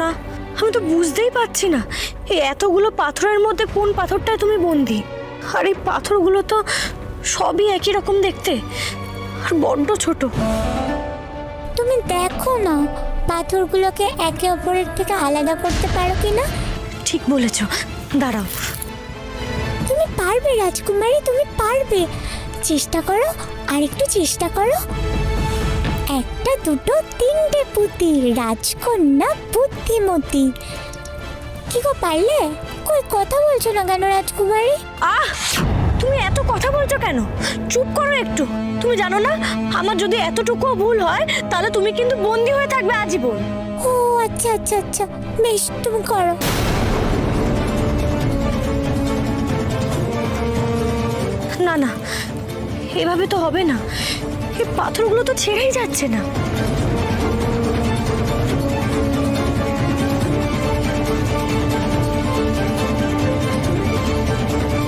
না, আমি তো বুঝতেই পারছি না এই এতগুলো পাথরের মধ্যে কোন পাথরটায় তুমি বন্দি। আর এই পাথরগুলো তো সবই একই রকম দেখতে আর বড্ড ছোট। তুমি দেখো না পাথরগুলোকে একে অপরের থেকে আলাদা করতে পারো কিনা। ঠিক বলেছ, দাঁড়াও। তুমি পারবে রাজকুমারী, তুমি পারবে। চেষ্টা করো, আর একটু চেষ্টা করো। একটা, দুটো, তিনটে পুঁতি, রাজকন্যা বুদ্ধিমতী। কি গো, পারলে? কই কথা বলছো না কেন রাজকুমারী? আহ, তুমি এত কথা বলছো কেন? চুপ করো একটু। তুমি জানো না আমার যদি এতটুকুও ভুল হয় তাহলে তুমি কিন্তু বন্দি হয়ে থাকবে আজীবন। ও আচ্ছা আচ্ছা আচ্ছা, বেশ, তুমি করো। না না, এভাবে তো হবে না। এই পাথরগুলো তো ছেড়েই যাচ্ছে না।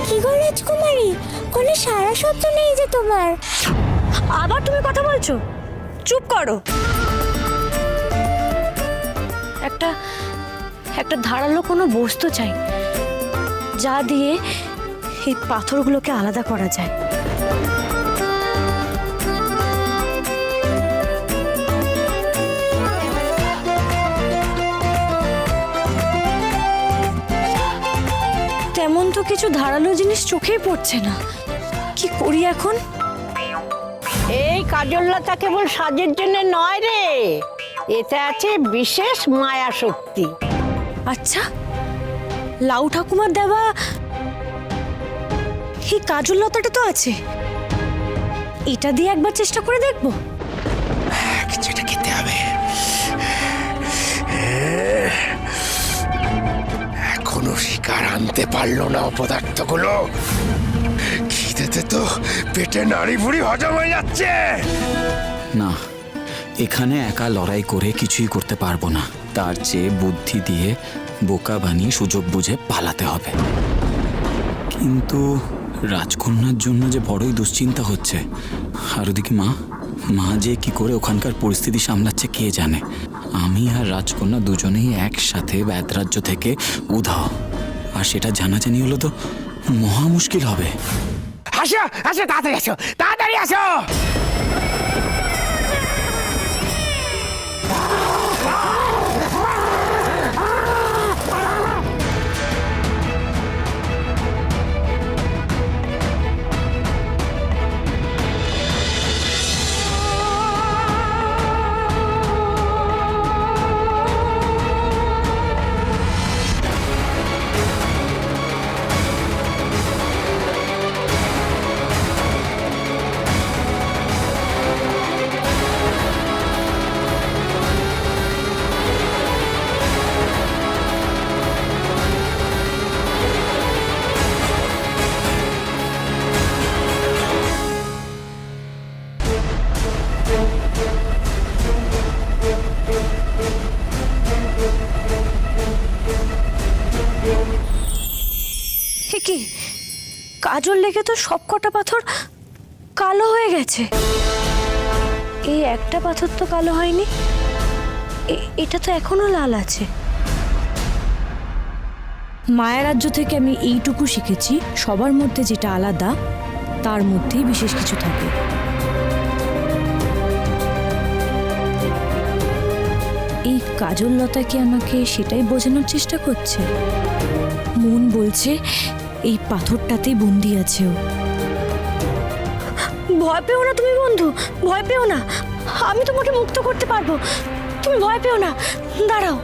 কি গো রাজকুমারী, কোনো সারা শব্দ নেই যে তোমার? আবার তুমি কথা বলছো? চুপ করো। একটা একটা ধারালো কোনো বস্তু চাই যা দিয়ে এই পাথরগুলোকে আলাদা করা যায়। তেমন তো কিছু ধারালো জিনিস চোখেই পড়ছে না। কি করি এখন? এই কাজললতা কেবল সাজের জন্য নয় রে, এতে আছে বিশেষ মায়া শক্তি। আচ্ছা, লাউ ঠাকুমার দেওয়া এই কাজল লতাটা তো আছে, এটা দিয়ে একবার চেষ্টা করে দেখবো। কিছুটা খেতে হবে। এখনো শিকার আনতে পারলো না অপদার্থগুলো। খিদেতে তো পেটে নাড়ি ভুড়ি হজম হয়ে যাচ্ছে। না, এখানে একা লড়াই করে কিছুই করতে পারবো না। তার চেয়ে বুদ্ধি দিয়ে বোকা বানিয়ে সুযোগ বুঝে পালাতে হবে। কিন্তু রাজকন্যার জন্য যে বড়ই দুশ্চিন্তা হচ্ছে। আর ওদিকে মা যে কি করে ওখানকার পরিস্থিতি সামলাচ্ছে কে জানে। আমি আর রাজকন্যা দুজনেই একসাথে ব্যাতরাজ্য থেকে উধাও, আর সেটা জানাজানি হলো তো মহা মুশকিল হবে। আসো আসো, তাড়াতাড়ি আসো, তাড়াতাড়ি আসো। কি কাজল লেগে তো সব কটা পাথর কালো হয়ে গেছে। এই একটা পাথর তো কালো হয়নি, এটা তো এখনো লাল আছে। মায়ারাজ্য থেকে আমি এইটুকু শিখেছি, সবার মধ্যে যেটা আলাদা তার মধ্যেই বিশেষ কিছু থাকে। এই কাজল লতা কি আমাকে সেটাই বোঝানোর চেষ্টা করছে? মন বলছে এই পাথরটাতেই বন্দি আছে ও। ভয় পেও না তুমি বন্ধু, ভয় পেও না, আমি তোমাকে মুক্ত করতে পারবো। তুমি ভয় পেও না, দাঁড়াও।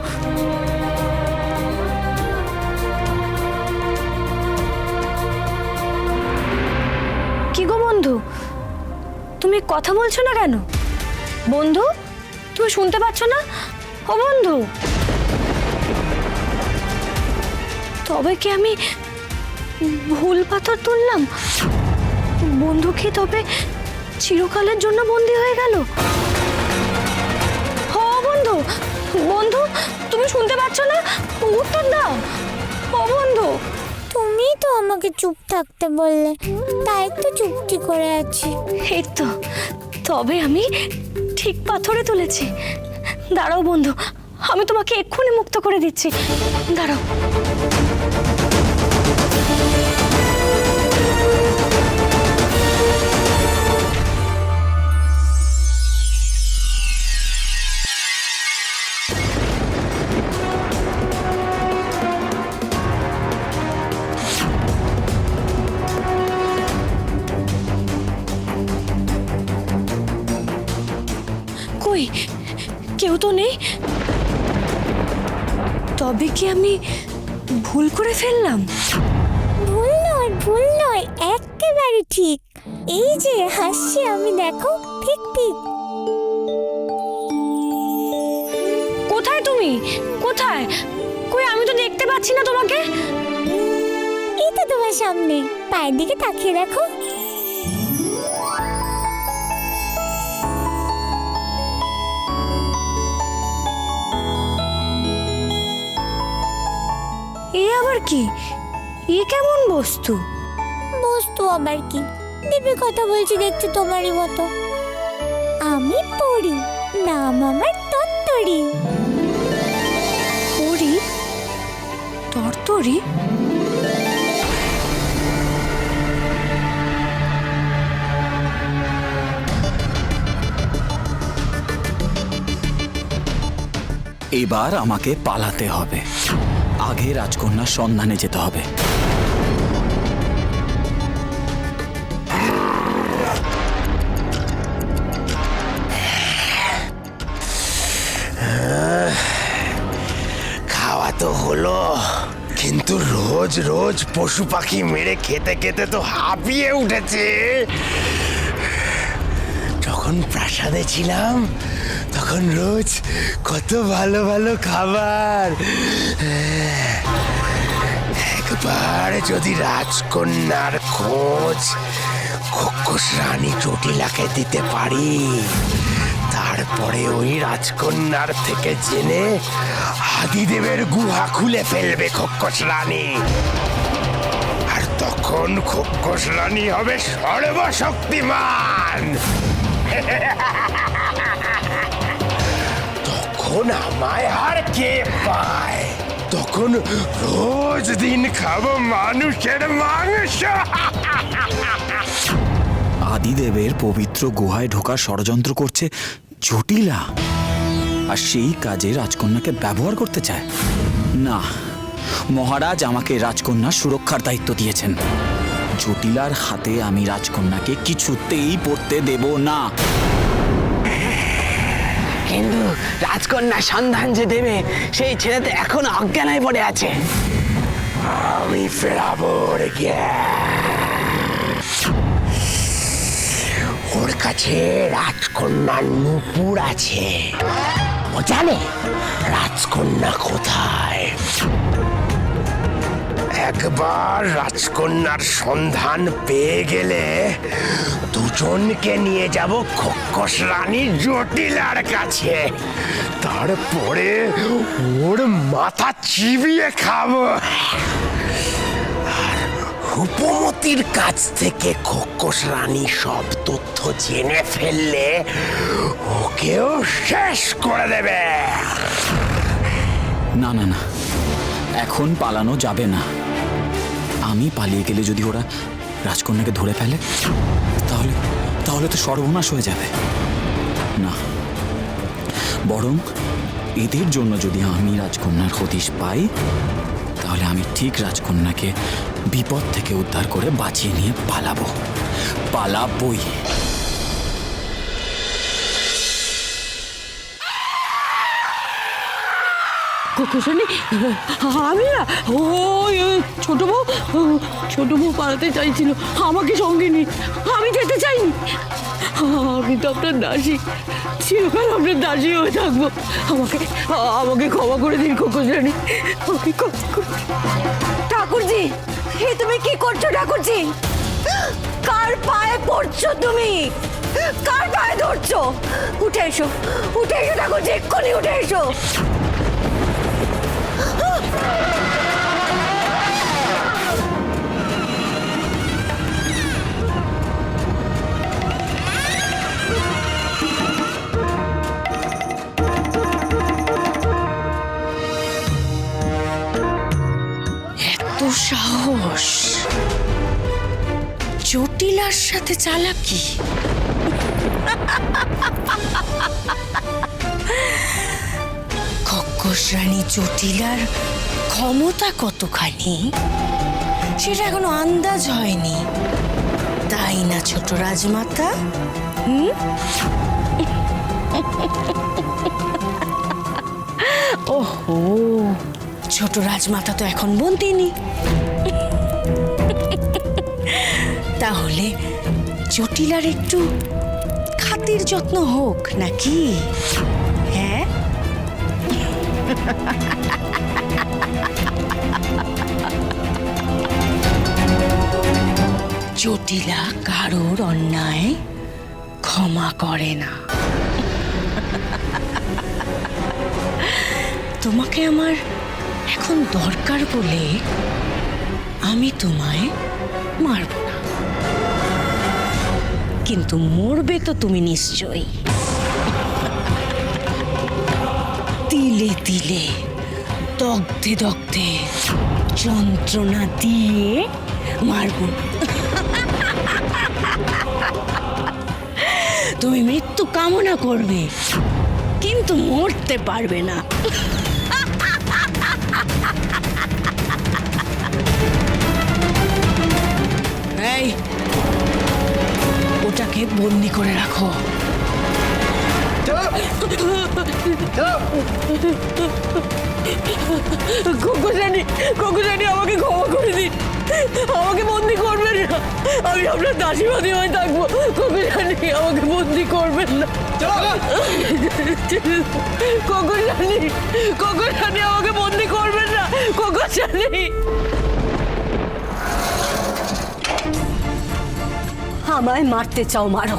কি গো বন্ধু, তুমি কথা বলছো না কেন? বন্ধু, তুমি শুনতে পাচ্ছ না? ও বন্ধু, তবে কি আমি ভুল পাথর তুললাম? বন্ধু কি তবে চিরকালের জন্য বন্দী হয়ে গেল? ও বন্ধু, বন্ধু তুমি শুনতে পাচ্ছ না? উত্তর দাও। ও বন্ধু, তুমি তো আমাকে চুপ থাকতে বললে, তাই তো চুপটি করে আছি। এই তো, তবে আমি ঠিক পাথরে তুলেছি। দাঁড়াও বন্ধু, আমি তোমাকে এক্ষুনি মুক্ত করে দিচ্ছি, দাঁড়াও। কই, কেউ তো নেই। তবে কি আমি ভুল করে ফেললাম? ভুল নয়, একেবারে ঠিক। এই যে হাসছি আমি, দেখো, ঠিক ঠিক। কোথায় তুমি? কোথায়? কই, আমি তো দেখতে পাচ্ছি না তোমাকে। এই তো তোমার সামনে, পায়ের দিকে তাকিয়ে দেখো। এ আবার কি? এ কেমন বস্তু? বস্তু আবার কি? দিব্যি কথা বলছি দেখছি তোমারই মতো। আমি পড়ি, নাম আমার তত্তরি। পরি? তরতরি? এবার আমাকে পালাতে হবে, আগে রাজকন্যার সন্ধানে যেতে হবে। খাওয়া তো হলো, কিন্তু রোজ রোজ পশু পাখি মেরে খেতে খেতে তো হাঁপিয়ে উঠেছে। যখন প্রাসাদে ছিলাম তখন রোজ কত ভালো ভালো খাবার। একবার যদি রাজকন্যার খোঁজ খোকস রানী চটিলাকে দিতে পারি, তারপরে ওই রাজকন্যার থেকে জেনে আদিদেবের গুহা খুলে ফেলবে খোকস রানী। আর তখন খোকস রানী হবে সর্বশক্তিমান। তখন আমায় আর কে পায়? তখন রোজ দিন খাবো মানুষের মাংস। আদিদেবের পবিত্র গুহায় ঢোকার ষড়যন্ত্র করছে জটিলা, আর সেই কাজে রাজকন্যাকে ব্যবহার করতে চায়। না, মহারাজ আমাকে রাজকন্যার সুরক্ষার দায়িত্ব দিয়েছেন। জটিলার হাতে আমি রাজকন্যাকে কিছুতেই পড়তে দেব না। কিন্তু রাজকন্যার সন্ধান যে দেবে সেই ছেলেতে এখন অজ্ঞানায় পড়ে আছে। আমি ফেরাবো রে ওর কাছে রাজকন্যার নুপুর আছে, ও জানে রাজকন্যা কোথায়। একবার রাজকন্যার সন্ধান পেয়ে গেলে দুজনকে নিয়ে যাব খোকস রানী জটিলার কাছে। তারপরে ওর মাথা চিবিয়ে খাবো। আর রূপমতির কাছ থেকে খোকস রানী সব তথ্য জেনে ফেললে ওকেও শেষ করে দেবে। না না না, এখন পালানো যাবে না। আমি পালিয়ে গেলে যদি ওরা রাজকন্যাকে ধরে ফেলে, তাহলে তাহলে তো সর্বনাশ হয়ে যাবে। না, বরং এদের জন্য যদি আমি রাজকন্যার হদিশ পাই, তাহলে আমি ঠিক রাজকন্যাকে বিপদ থেকে উদ্ধার করে বাঁচিয়ে নিয়ে পালাবই। কুকুশনি, আমি না, ওই ছোট বউ পালাতে চাইছিল, আমাকে সঙ্গে নি, আমি যেতে চাইনি। আমি তো আপনার দাসী, চিরকাল আপনার দাসী হয়ে থাকবো। আমাকে ক্ষমা করে দিন কুকুশনি, ঠাকুরজি, এ তুমি কি করছো ঠাকুরজি? কার পায়ে পড়ছো তুমি? কার পায়ে ধরছো? উঠে এসো ঠাকুরজি, এক্ষুনি উঠে এসো। জটিলার সাথে চালাকি। খোকস রানী জটিলার ক্ষমতা কতখানি সেটা এখনো আন্দাজ হয়নি, তাই না ছোট রাজমাতা? ওহো, ছোট রাজমাতা তো এখন বন্দিনী। তাহলে জটিলার একটু খাতির যত্ন হোক নাকি? হ্যাঁ, জটিলা কারোর অন্যায় ক্ষমা করে না। তোমাকে আমার এখন দরকার বলে আমি তোমায় মারব না, কিন্তু মরবে তো তুমি নিশ্চয়ই। তিলে তিলে দগ্ধে দগ্ধে যন্ত্রণা দিয়ে মারব। তুমি মৃত্যু কামনা করবে কিন্তু মরতে পারবে না। এই, ওটাকে বন্দি করে রাখো। কোকুরানি আমাকে ক্ষমা করে দিন, আমাকে বন্দি করবেন না, আমি আপনার দাসীবাদী হয়ে থাকবো। কোকুরানি আমাকে বন্দি করবেন না। কোকুরানি আমাকে বন্দি করবেন না। কোকুরানি, আমায় মারতে চাও মারো,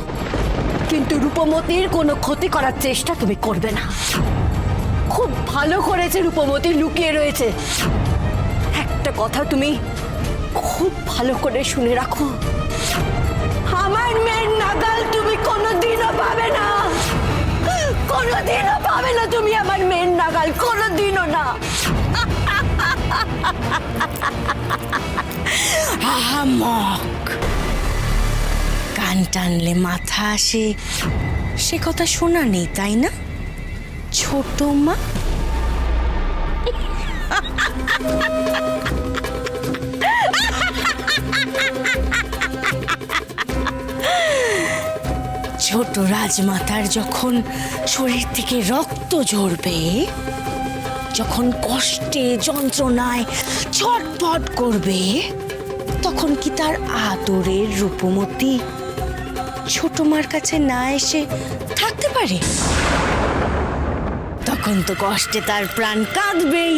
কিন্তু রূপমতির কোনো ক্ষতি করার চেষ্টা তুমি করবে না। খুব ভালো করেছে রূপমতি লুকিয়ে রয়েছে। একটা কথা তুমি খুব ভালো করে শুনে রাখো, আমার মেয়ের নাগাল তুমি কোনোদিনও পাবে না, কোনোদিনও পাবে না তুমি আমার মেয়ের নাগাল, কোনোদিনও না। আহামক, কান টানলে মাথা আসে সে কথা শোনা নেই, তাই না ছোট মা? ছোট রাজমাতার যখন শরীর থেকে রক্ত ঝরবে, যখন কষ্টে যন্ত্রণায় ছটফট করবে, তখন কি তার আদরের রূপমতি ছোট মার কাছে না এসে থাকতে পারে? তখন তো কষ্টে তার প্রাণ কাঁদবেই,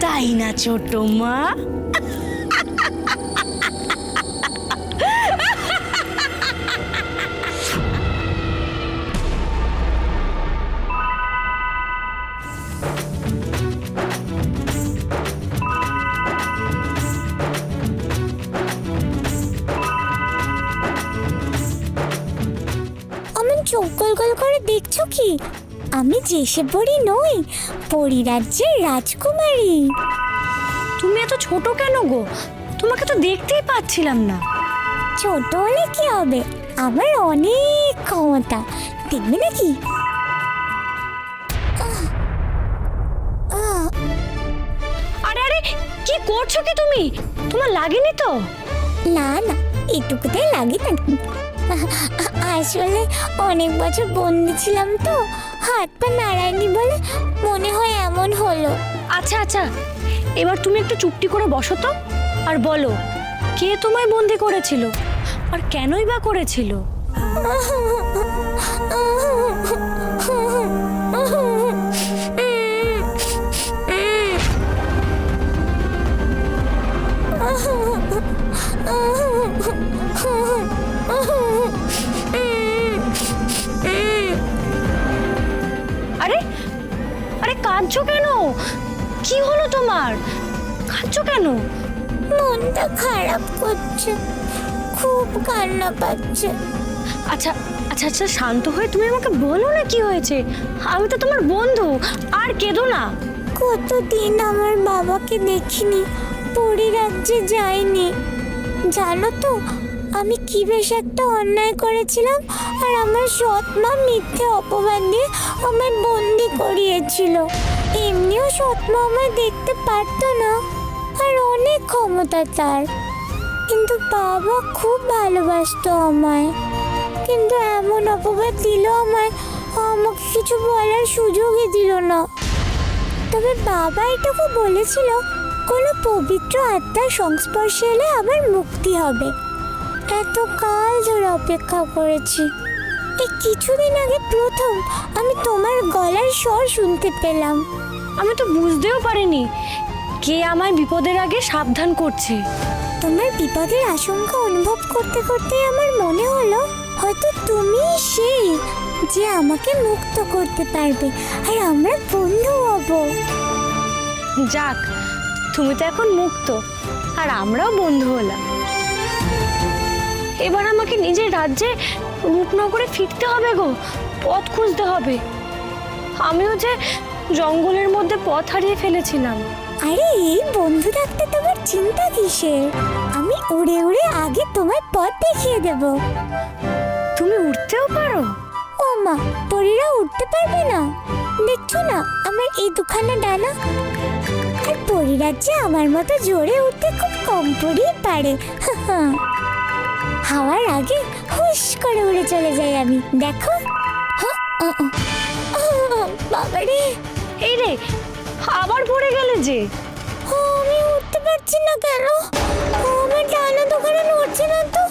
তাই না ছোট মা? চোখ গোল গোল করে দেখছো কি? আমি যে সে পরী নই, পরীরাজ্যের রাজকুমারী। তুমি এত ছোট কেন গো? তোমাকে তো দেখতেই পাচ্ছিলাম না। ছোট হলে কি হবে, আমার অনেক ক্ষমতা, দেখবে নাকি? আরে আরে, কি করছো কি তুমি? তোমার লাগেনি তো? না না, এটুকুতে লাগে নাকি? আসলে অনেক বছর বন্দি ছিলাম তো, হাত পা নাড়ায়নি বলে মনে হয় এমন হলো। আচ্ছা আচ্ছা, এবার তুমি একটু চুপটি করে বসো তো, আর বলো কে তোমায় বন্দি করেছিল আর কেনই বা করেছিল? আরে আরে, কাঁদছো কেন? কি হলো তোমার? কাঁদছো কেন? মনটা খারাপ করছে, খুব কান্না পাচ্ছে। আচ্ছা আচ্ছা আচ্ছা, শান্ত হয়ে তুমি আমাকে বলো না কি হয়েছে। আমি তো তোমার বন্ধু, আর কেঁদো না। কতদিন আমার বাবাকে দেখিনি, পরিরাজ্যে যাইনি। জানো তো আমি কি বেশ একটা অন্যায় করেছিলাম, আর আমার সৎ মা মিথ্যে অপবাদ দিয়ে আমায় বন্দি করিয়েছিল। এমনিও সৎ মা আমায় দেখতে পারতো না, আর অনেক ক্ষমতা তার। কিন্তু বাবা খুব ভালোবাসতো আমায়, কিন্তু এমন অপবাদ দিল আমায়, আমাকে কিছু বলার সুযোগই দিল না। তবে বাবা এটুকু বলেছিল কোনো পবিত্র আত্মার সংস্পর্শে এলে আবার মুক্তি হবে। এত কাল ধরে অপেক্ষা করেছি, এই কিছুদিন আগে প্রথম আমি তোমার গলার স্বর শুনতে পেলাম। আমি তো বুঝতেও পারিনি কে আমায় বিপদের আগে সাবধান করছে। তোমার বিপদের আশঙ্কা অনুভব করতে করতে আমার মনে হলো হয়তো তুমিই সেই যে আমাকে মুক্ত করতে পারবে, আর আমরা বন্ধু হব। যাক, তুমি তো এখন মুক্ত, আর আমরাও বন্ধু হলাম। এবার আমাকে নিজের রাজ্যে রূপনগরে ফিরতে হবে গো, পথ খুঁজতে হবে। আমিও যে জঙ্গলের মধ্যে পথ হারিয়ে ফেলেছিলাম। আরে এই বন্ধু থাকতে তোমার চিন্তা কিসের? আমি উড়ে উড়ে আগে তোমার পথ দেখিয়ে দেব। তুমি উঠতেও পারো? ও মা, পরীরা উঠতে পারবে না? দেখছো না আমার এই দুখানা ডানা? আর পরীরাজ্যে আমার মতো জোরে উঠতে খুব কম পরই পারে। হাওয়ার আগে হুশ করে উড়ে চলে যাই আমি, দেখো। বাবারে, এই রে, আবার পড়ে গেলে যে। আমি উঠতে পারছি না কেন? আমার ডানা দুখানা নড়ছে না তো,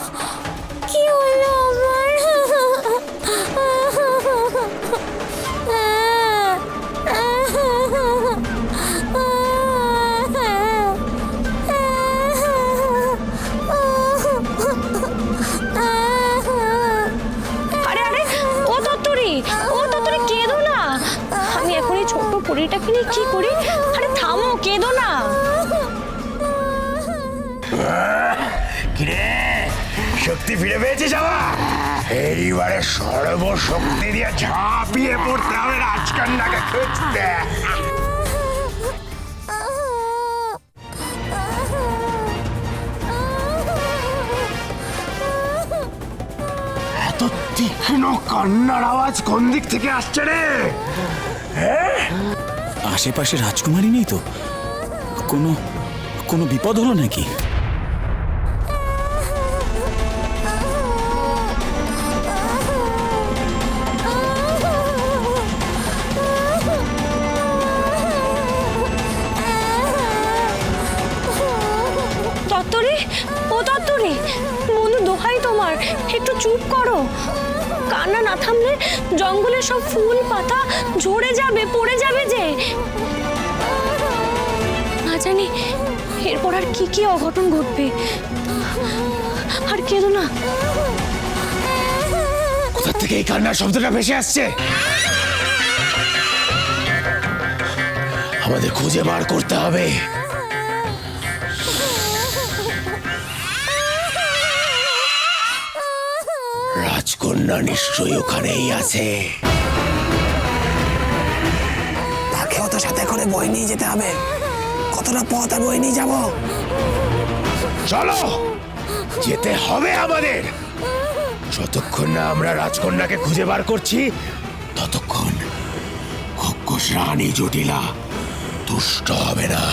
কি হলো আমার? আরে আরে, ও তত্তরি, ও তত্তরি, কেঁদো না। আমি এখন এই ছোট্ট পরীটাকে নিয়ে কি করি? আরে থামো, কেঁদো না। কিরে, শক্তি ফিরে পেয়েছিস আবার? এইবারে সর্বশক্তি দিয়ে ঝাঁপিয়ে পড়তে হবে রাজকন্যাকে খুঁজতে। এত তীক্ষ্ণ কান্নার আওয়াজ কোন দিক থেকে আসছে রে? আশেপাশে রাজকুমারী নেই তো? কোনো কোনো বিপদ হলো নাকি? তত্তরি, ও তত্তরি, বন্ধু দোহাই তোমার, একটু চুপ করো। কান্না না থামলে জঙ্গলের সব ফুল পাতা ঝরে যাবে, পড়ে যাবে যে। না জানি এরপর আর কি কি অঘটন ঘটবে। আর কেঁদো না। কোথা থেকে এই কান্নার শব্দটা ভেসে আসছে? আমাদের খুঁজে বার করতে হবে। রাজকন্যা নিশ্চয়ই ওখানেই আছে। তাকেও তো সাথে করে বই নিয়ে যেতে হবে। কতটা পথ আর বই নিয়ে যাবো? চলো, যেতে হবে আমাদের। যতক্ষণ না আমরা রাজকন্যাকে খুঁজে বার করছি ততক্ষণ খোকস রানী জটিলা তুষ্ট হবে না,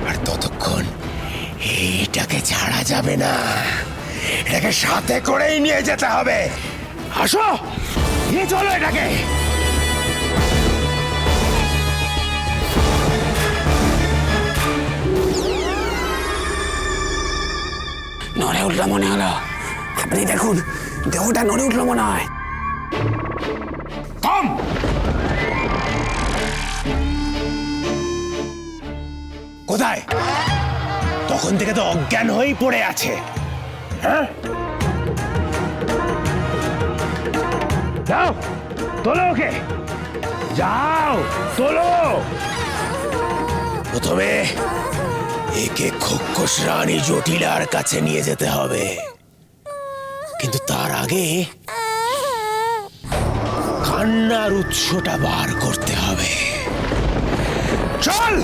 আর ততক্ষণ এটাকে ছাড়া যাবে না। এটাকে সাথে করেই নিয়ে যেতে হবে। আসো, নিয়ে চলো এটাকে। নড়ে উঠলো মনে হলো। আপনি দেখুন, দেহটা নড়ে উঠলো মনে হয়। থাম! কোথায়? তখন থেকে তো অজ্ঞান হয়েই পড়ে আছে। হ্যাঁ, যাও, তোলো ওকে, যাও তোলো। প্রথমে একে খোকস রানী জটিলার কাছে নিয়ে যেতে হবে, কিন্তু তার আগে কান্নার উৎসটা বার করতে হবে। চল,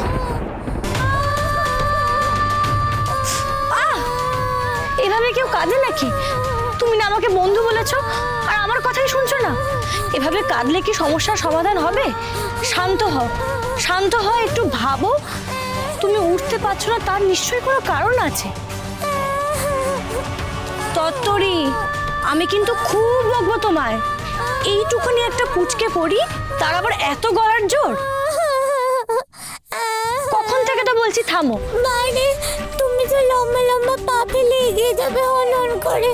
এভাবে কেউ কাঁদে নাকি? তুমি না আমাকে বন্ধু বলেছো, আর আমার কথাই শুনছো না? এভাবে কাঁদলে কি সমস্যার সমাধান হবে? শান্ত হও, শান্ত হও, একটু ভাবো। তুমি উঠতে পারছো না, তার নিশ্চয়ই কোনো কারণ আছে। তত্তরি, আমি কিন্তু খুব বকবো তোমায়। এইটুকুনি একটা পুচকে পড়ি, তার আবার এত গলার জোর। কখন থেকে তো বলছি থামো। মানে তুমি তো লম্বা লম্বা পা ফেলে এগিয়ে যাবে হনন করে,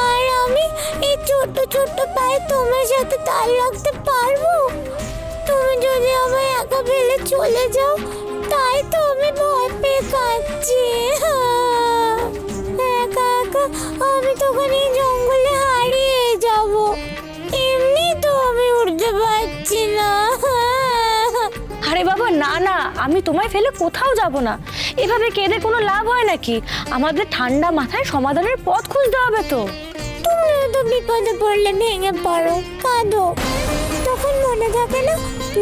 আর আমি এই ছোট্ট ছোট্ট পায়ে তোমার সাথে তাল রাখতে পারবো? তুমি যদি আমায় একা ফেলে চলে যাও, তাই তো আমি ভয় পেয়ে কাঁদছি। একা একা আমি তখন এই জঙ্গলে হারিয়ে যাব। এমনি তো আমি উঠতে পারছি না। আরে বাবা, না না, আমি তোমায় ফেলে কোথাও যাব না। এভাবে কেঁদে কোনো লাভ হয় নাকি? আমাদের ঠান্ডা মাথায় সমাধানের পথ খুঁজতে হবে তো। তুমিও তো বিপদে পড়লে ভেঙে পড়ো, কাঁদো, তখন মনে থাকে না,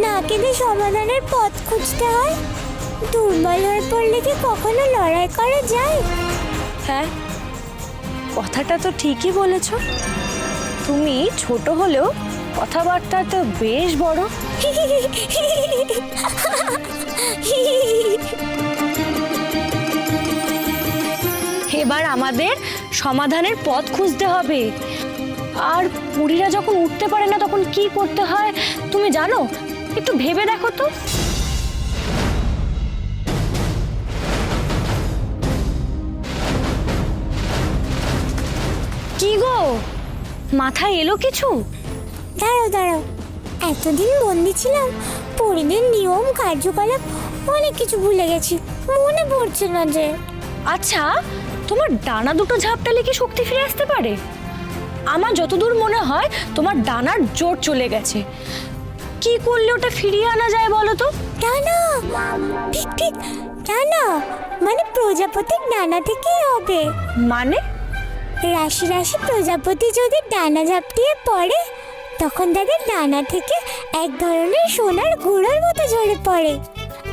না কেঁদে সমাধানের পথ খুঁজতে হয়। দুর্বল হয়ে পড়লে কি কখনো লড়াই করা যায়? হ্যাঁ, কথাটা তো ঠিকই বলেছ। তুমি ছোট হলেও কথাবার্তা তো বেশ বড়। এবার আমাদের সমাধানের পথ খুঁজতে হবে। আর বুড়িরা যখন উঠতে পারে না, তখন কি করতে হয় তুমি জানো? একটু ভেবে দেখো তো। কি গো, মাথায় এলো কিছু? দাঁড়াও দাঁড়াও, এতদিন বন্দি ছিলাম, পরিদের নিয়ম কার্যকলাপ অনেক কিছু ভুলে গেছি, মনে পড়ছে না যে। আচ্ছা, তোমার ডানা দুটো ঝাপটালে কি শক্তি ফিরে আসতে পারে? আমার যতদূর মনে হয় তোমার ডানার জোর চলে গেছে। কি করলে ওটা ফিরিয়ে আনা যায় বলো তো? ডানা, ঠিক ঠিক, ডানা মানে প্রজাপতির ডানা থেকেই হবে। মানে? রাশি রাশি প্রজাপতি যদি ডানা ঝাপটিয়ে পড়ে, তখন তাদের ডানা থেকে এক ধরনের সোনার গুঁড়োর মতো ঝরে পড়ে।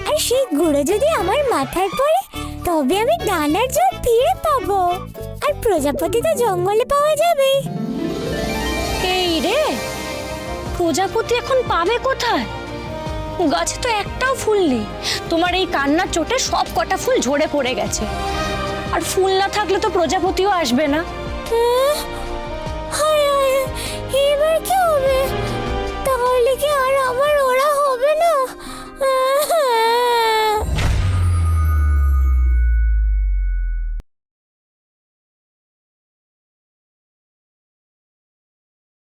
আর সেই গুঁড়ো যদি আমার মাথায় পড়ে, তবে আমি ডানার জোর ফিরে পাবো, আর প্রজাপতি তো জঙ্গলে পাওয়া যাবে। এই রে, প্রজাপতি এখন পাবে কোথায়? গাছে তো একটাও ফুল নেই। তোমার এই কান্নার চোটে সব কটা ফুল ঝরে পড়ে গেছে। আর ফুল না থাকলে তো প্রজাপতিও আসবে না। হায় হায়, এবার কি